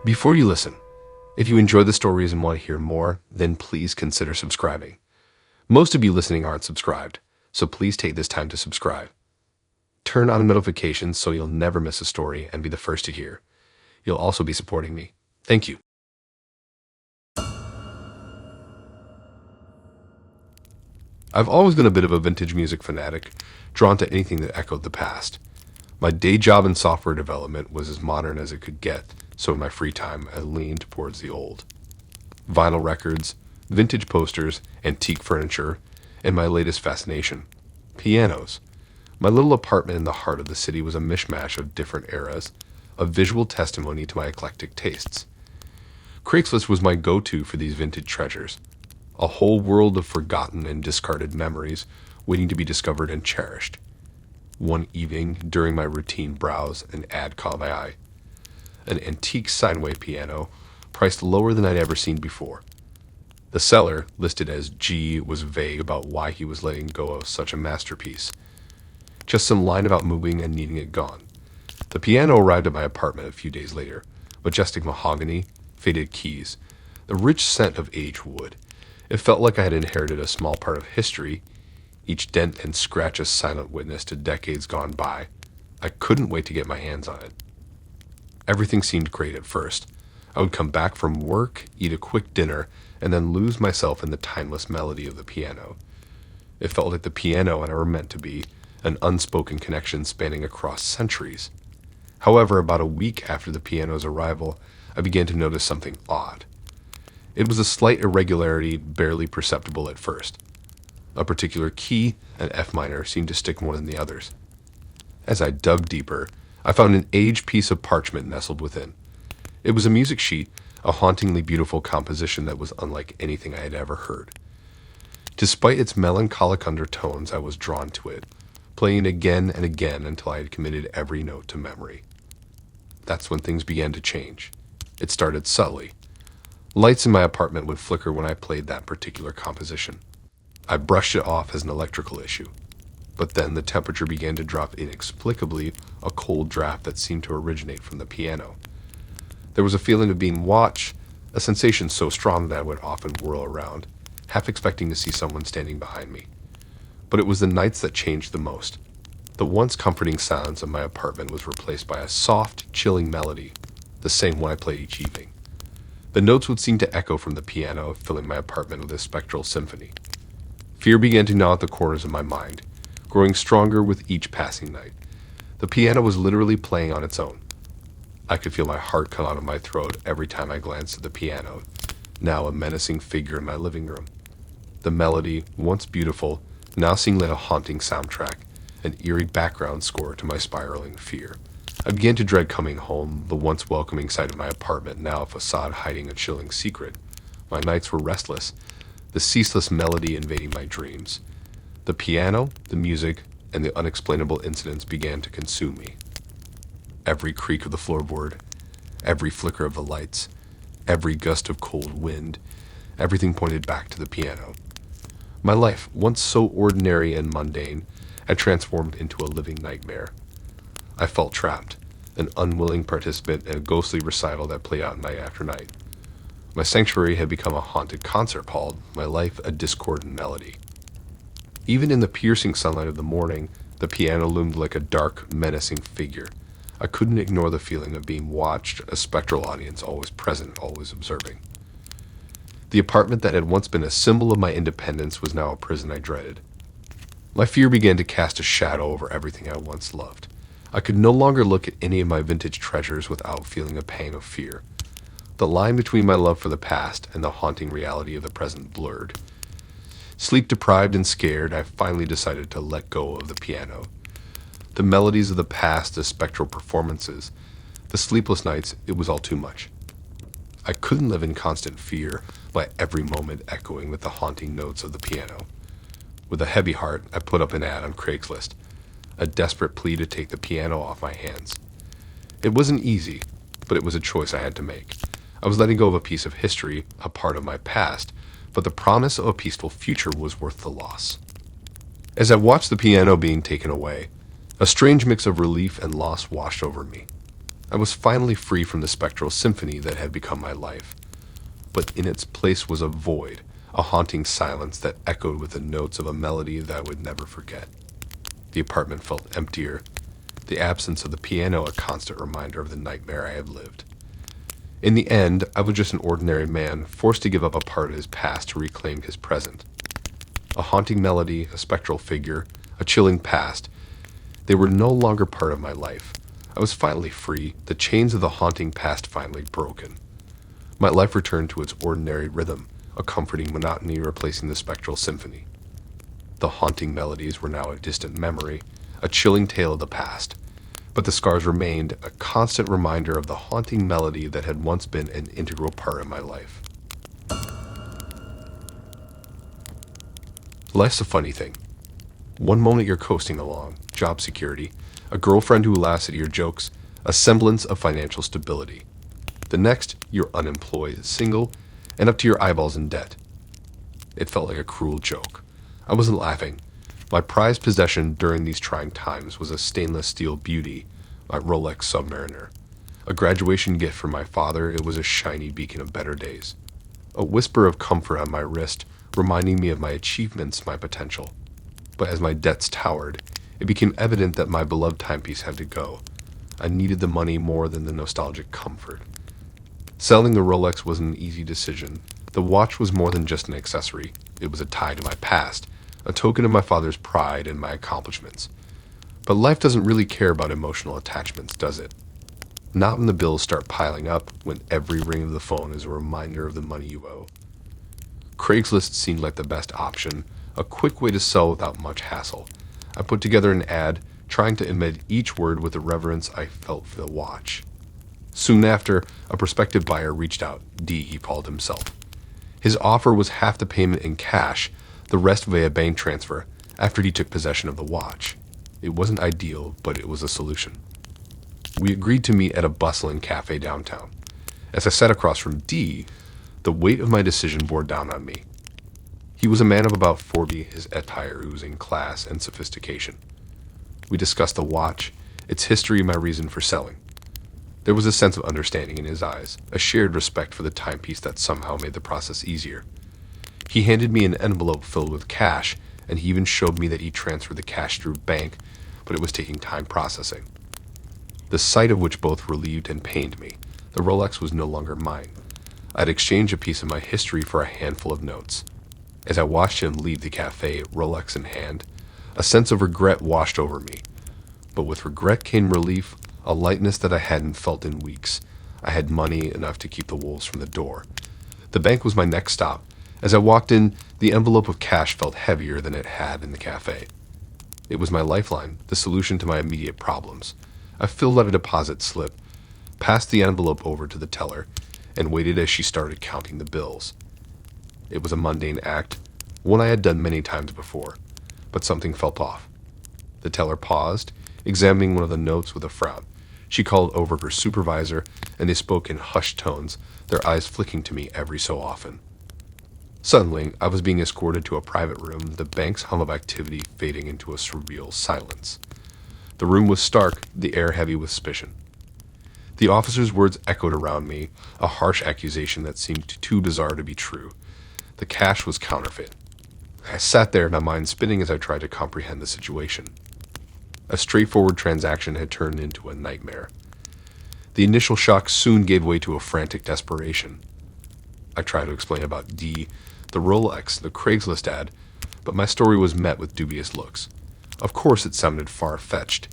Before you listen, if you enjoy the stories and want to hear more, then please consider subscribing. Most of you listening aren't subscribed, so please take this time to subscribe. Turn on notifications so you'll never miss a story and be the first to hear. You'll also be supporting me. Thank you. I've always been a bit of a vintage music fanatic, drawn to anything that echoed the past. My day job in software development was as modern as it could get, so in my free time I leaned towards the old. Vinyl records, vintage posters, antique furniture, and my latest fascination, pianos. My little apartment in the heart of the city was a mishmash of different eras, a visual testimony to my eclectic tastes. Craigslist was my go-to for these vintage treasures, a whole world of forgotten and discarded memories waiting to be discovered and cherished. One evening, during my routine browse, an ad caught my eye. An antique Steinway piano, priced lower than I'd ever seen before. The seller, listed as G, was vague about why he was letting go of such a masterpiece. Just some line about moving and needing it gone. The piano arrived at my apartment a few days later. Majestic mahogany, faded keys, the rich scent of aged wood. It felt like I had inherited a small part of history, each dent and scratch a silent witness to decades gone by. I couldn't wait to get my hands on it. Everything seemed great at first. I would come back from work, eat a quick dinner, and then lose myself in the timeless melody of the piano. It felt like the piano and I were meant to be, an unspoken connection spanning across centuries. However, about a week after the piano's arrival, I began to notice something odd. It was a slight irregularity, barely perceptible at first. A particular key, an F minor, seemed to stick more than the others. As I dug deeper, I found an aged piece of parchment nestled within. It was a music sheet, a hauntingly beautiful composition that was unlike anything I had ever heard. Despite its melancholic undertones, I was drawn to it, playing it again and again until I had committed every note to memory. That's when things began to change. It started subtly. Lights in my apartment would flicker when I played that particular composition. I brushed it off as an electrical issue. But then the temperature began to drop inexplicably, a cold draft that seemed to originate from the piano. There was a feeling of being watched, a sensation so strong that I would often whirl around, half expecting to see someone standing behind me. But it was the nights that changed the most. The once comforting silence of my apartment was replaced by a soft, chilling melody, the same one I played each evening. The notes would seem to echo from the piano, filling my apartment with a spectral symphony. Fear began to gnaw at the corners of my mind, growing stronger with each passing night. The piano was literally playing on its own. I could feel my heart come out of my throat every time I glanced at the piano, now a menacing figure in my living room. The melody, once beautiful, now seemed like a haunting soundtrack, an eerie background score to my spiraling fear. I began to dread coming home, the once welcoming sight of my apartment, now a facade hiding a chilling secret. My nights were restless, the ceaseless melody invading my dreams. The piano, the music, and the unexplainable incidents began to consume me. Every creak of the floorboard, every flicker of the lights, every gust of cold wind, everything pointed back to the piano. My life, once so ordinary and mundane, had transformed into a living nightmare. I felt trapped, an unwilling participant in a ghostly recital that played out night after night. My sanctuary had become a haunted concert hall, my life a discordant melody. Even in the piercing sunlight of the morning, the piano loomed like a dark, menacing figure. I couldn't ignore the feeling of being watched, a spectral audience always present, always observing. The apartment that had once been a symbol of my independence was now a prison I dreaded. My fear began to cast a shadow over everything I once loved. I could no longer look at any of my vintage treasures without feeling a pang of fear. The line between my love for the past and the haunting reality of the present blurred. Sleep deprived and scared, I finally decided to let go of the piano. The melodies of the past, the spectral performances, the sleepless nights, it was all too much. I couldn't live in constant fear, by every moment echoing with the haunting notes of the piano. With a heavy heart, I put up an ad on Craigslist, a desperate plea to take the piano off my hands. It wasn't easy, but it was a choice I had to make. I was letting go of a piece of history, a part of my past, but the promise of a peaceful future was worth the loss. As I watched the piano being taken away, a strange mix of relief and loss washed over me. I was finally free from the spectral symphony that had become my life. But in its place was a void, a haunting silence that echoed with the notes of a melody that I would never forget. The apartment felt emptier, the absence of the piano a constant reminder of the nightmare I had lived. In the end, I was just an ordinary man, forced to give up a part of his past to reclaim his present. A haunting melody, a spectral figure, a chilling past, they were no longer part of my life. I was finally free, the chains of the haunting past finally broken. My life returned to its ordinary rhythm, a comforting monotony replacing the spectral symphony. The haunting melodies were now a distant memory, a chilling tale of the past, but the scars remained, a constant reminder of the haunting melody that had once been an integral part of my life. Life's a funny thing. One moment you're coasting along, job security, a girlfriend who laughs at your jokes, a semblance of financial stability. The next, you're unemployed, single, and up to your eyeballs in debt. It felt like a cruel joke. I wasn't laughing. My prized possession during these trying times was a stainless steel beauty, my Rolex Submariner. A graduation gift from my father, it was a shiny beacon of better days. A whisper of comfort on my wrist, reminding me of my achievements, my potential. But as my debts towered, it became evident that my beloved timepiece had to go. I needed the money more than the nostalgic comfort. Selling the Rolex wasn't an easy decision. The watch was more than just an accessory. It was a tie to my past, a token of my father's pride and my accomplishments. But life doesn't really care about emotional attachments, does it? Not when the bills start piling up, when every ring of the phone is a reminder of the money you owe. Craigslist seemed like the best option, a quick way to sell without much hassle. I put together an ad, trying to embed each word with the reverence I felt for the watch. Soon after, a prospective buyer reached out. D, he called himself. His offer was half the payment in cash, the rest via bank transfer, after he took possession of the watch. It wasn't ideal, but it was a solution. We agreed to meet at a bustling cafe downtown. As I sat across from D, the weight of my decision bore down on me. He was a man of about 40, his attire oozing class and sophistication. We discussed the watch, its history, my reason for selling. There was a sense of understanding in his eyes, a shared respect for the timepiece that somehow made the process easier. He handed me an envelope filled with cash, and he even showed me that he transferred the cash through bank, but it was taking time processing. The sight of which both relieved and pained me. The Rolex was no longer mine. I'd exchanged a piece of my history for a handful of notes. As I watched him leave the cafe, Rolex in hand, a sense of regret washed over me. But with regret came relief, a lightness that I hadn't felt in weeks. I had money enough to keep the wolves from the door. The bank was my next stop. As I walked in, the envelope of cash felt heavier than it had in the cafe. It was my lifeline, the solution to my immediate problems. I filled out a deposit slip, passed the envelope over to the teller, and waited as she started counting the bills. It was a mundane act, one I had done many times before, but something felt off. The teller paused, examining one of the notes with a frown. She called over her supervisor, and they spoke in hushed tones, their eyes flicking to me every so often. Suddenly, I was being escorted to a private room, the bank's hum of activity fading into a surreal silence. The room was stark, the air heavy with suspicion. The officer's words echoed around me, a harsh accusation that seemed too bizarre to be true. The cash was counterfeit. I sat there, my mind spinning as I tried to comprehend the situation. A straightforward transaction had turned into a nightmare. The initial shock soon gave way to a frantic desperation. I tried to explain about D, the Rolex, the Craigslist ad, but my story was met with dubious looks. Of course it sounded far-fetched.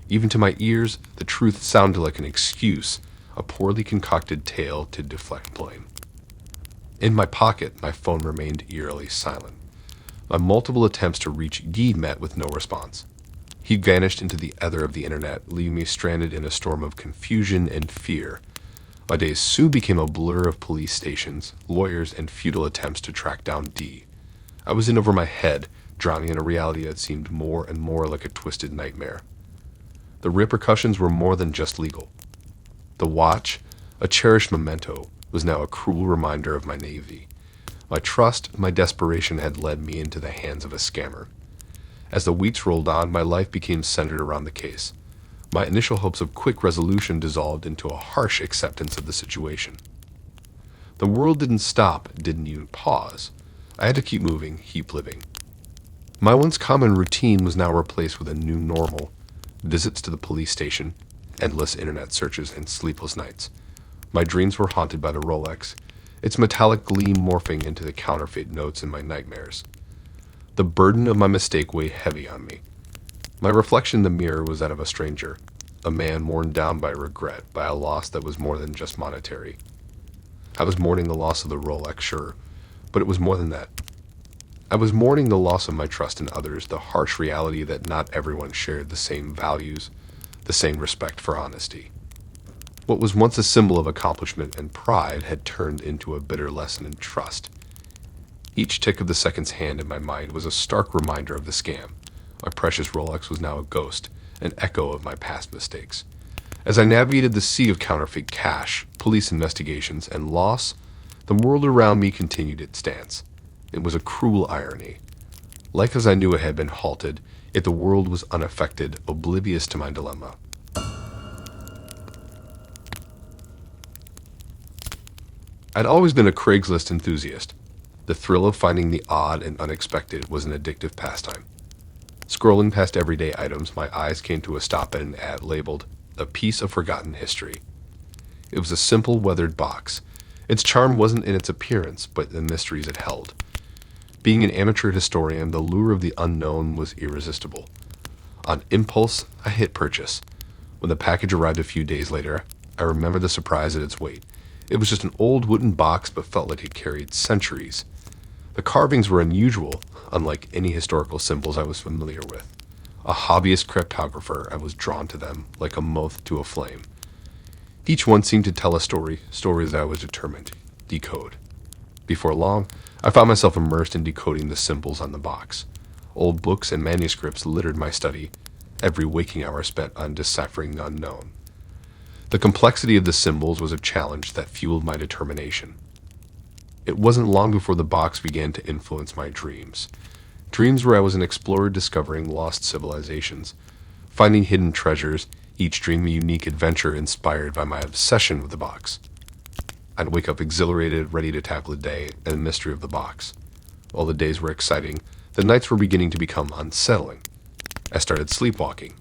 Even to my ears, the truth sounded like an excuse, a poorly concocted tale to deflect blame. In my pocket, my phone remained eerily silent. My multiple attempts to reach D met with no response. He vanished into the ether of the internet, leaving me stranded in a storm of confusion and fear. My days soon became a blur of police stations, lawyers, and futile attempts to track down D. I was in over my head, drowning in a reality that seemed more and more like a twisted nightmare. The repercussions were more than just legal. The watch, a cherished memento, was now a cruel reminder of my naivety. My trust, my desperation had led me into the hands of a scammer. As the weeks rolled on, my life became centered around the case. My initial hopes of quick resolution dissolved into a harsh acceptance of the situation. The world didn't stop, didn't even pause. I had to keep moving, keep living. My once common routine was now replaced with a new normal. Visits to the police station, endless internet searches, and sleepless nights. My dreams were haunted by the Rolex, its metallic gleam morphing into the counterfeit notes in my nightmares. The burden of my mistake weighed heavy on me. My reflection in the mirror was that of a stranger, a man worn down by regret, by a loss that was more than just monetary. I was mourning the loss of the Rolex, sure, but it was more than that. I was mourning the loss of my trust in others, the harsh reality that not everyone shared the same values, the same respect for honesty. What was once a symbol of accomplishment and pride had turned into a bitter lesson in trust. Each tick of the second's hand in my mind was a stark reminder of the scam. My precious Rolex was now a ghost, an echo of my past mistakes. As I navigated the sea of counterfeit cash, police investigations, and loss, the world around me continued its dance. It was a cruel irony. Like as I knew it had been halted, yet the world was unaffected, oblivious to my dilemma. I'd always been a Craigslist enthusiast. The thrill of finding the odd and unexpected was an addictive pastime. Scrolling past everyday items, my eyes came to a stop at an ad labeled, "A Piece of Forgotten History." It was a simple, weathered box. Its charm wasn't in its appearance, but the mysteries it held. Being an amateur historian, the lure of the unknown was irresistible. On impulse, I hit purchase. When the package arrived a few days later, I remember the surprise at its weight. It was just an old wooden box, but felt like it carried centuries. The carvings were unusual, unlike any historical symbols I was familiar with. A hobbyist cryptographer, I was drawn to them, like a moth to a flame. Each one seemed to tell a story, stories that I was determined to decode. Before long, I found myself immersed in decoding the symbols on the box. Old books and manuscripts littered my study, every waking hour spent on deciphering the unknown. The complexity of the symbols was a challenge that fueled my determination. It wasn't long before the box began to influence my dreams. Dreams where I was an explorer discovering lost civilizations, finding hidden treasures, each dream a unique adventure inspired by my obsession with the box. I'd wake up exhilarated, ready to tackle the day and the mystery of the box. While the days were exciting, the nights were beginning to become unsettling. I started sleepwalking.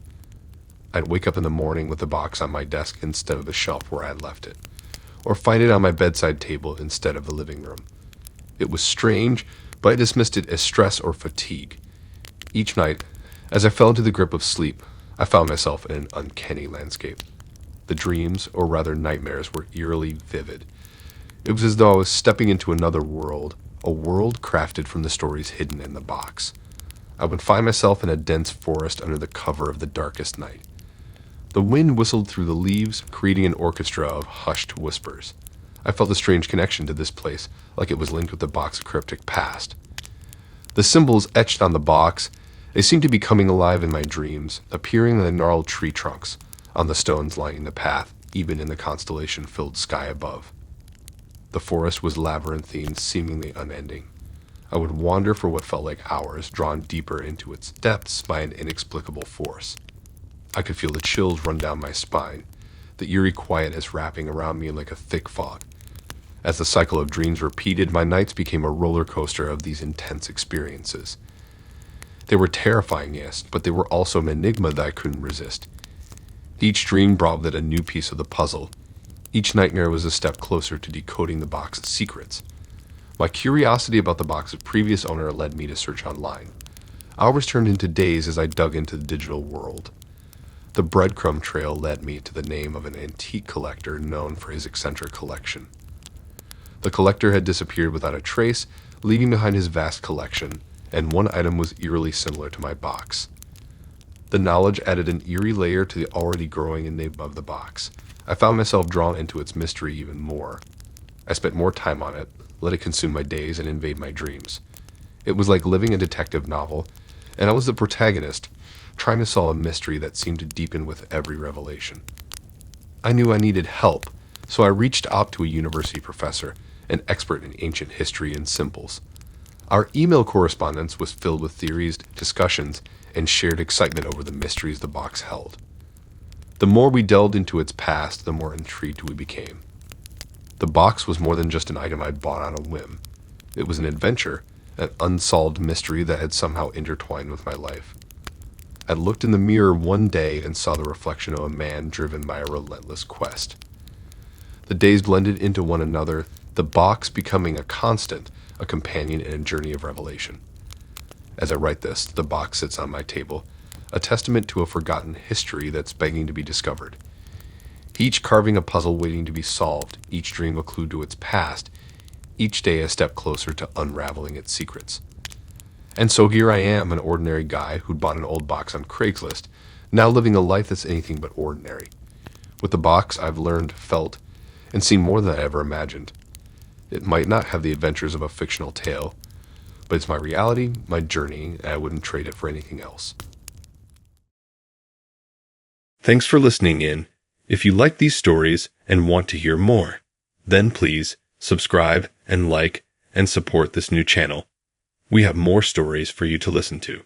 I'd wake up in the morning with the box on my desk instead of the shelf where I had left it, or find it on my bedside table instead of the living room. It was strange, but I dismissed it as stress or fatigue. Each night, as I fell into the grip of sleep, I found myself in an uncanny landscape. The dreams, or rather nightmares, were eerily vivid. It was as though I was stepping into another world, a world crafted from the stories hidden in the box. I would find myself in a dense forest under the cover of the darkest night. The wind whistled through the leaves, creating an orchestra of hushed whispers. I felt a strange connection to this place, like it was linked with the box's cryptic past. The symbols etched on the box, they seemed to be coming alive in my dreams, appearing in the gnarled tree trunks, on the stones lining the path, even in the constellation-filled sky above. The forest was labyrinthine, seemingly unending. I would wander for what felt like hours, drawn deeper into its depths by an inexplicable force. I could feel the chills run down my spine, the eerie quietness wrapping around me like a thick fog. As the cycle of dreams repeated, my nights became a roller coaster of these intense experiences. They were terrifying, yes, but they were also an enigma that I couldn't resist. Each dream brought with it a new piece of the puzzle. Each nightmare was a step closer to decoding the box's secrets. My curiosity about the box's previous owner led me to search online. Hours turned into days as I dug into the digital world. The breadcrumb trail led me to the name of an antique collector known for his eccentric collection. The collector had disappeared without a trace, leaving behind his vast collection, and one item was eerily similar to my box. The knowledge added an eerie layer to the already growing enigma of the box. I found myself drawn into its mystery even more. I spent more time on it, let it consume my days and invade my dreams. It was like living a detective novel, and I was the protagonist, trying to solve a mystery that seemed to deepen with every revelation. I knew I needed help, so I reached out to a university professor, an expert in ancient history and symbols. Our email correspondence was filled with theories, discussions, and shared excitement over the mysteries the box held. The more we delved into its past, the more intrigued we became. The box was more than just an item I'd bought on a whim. It was an adventure, an unsolved mystery that had somehow intertwined with my life. I looked in the mirror one day and saw the reflection of a man driven by a relentless quest. The days blended into one another, the box becoming a constant, a companion in a journey of revelation. As I write this, the box sits on my table, a testament to a forgotten history that's begging to be discovered. Each carving a puzzle waiting to be solved, each dream a clue to its past, each day a step closer to unraveling its secrets. And so here I am, an ordinary guy who'd bought an old box on Craigslist, now living a life that's anything but ordinary. With the box, I've learned, felt, and seen more than I ever imagined. It might not have the adventures of a fictional tale, but it's my reality, my journey, and I wouldn't trade it for anything else. Thanks for listening in. If you like these stories and want to hear more, then please subscribe and like and support this new channel. We have more stories for you to listen to.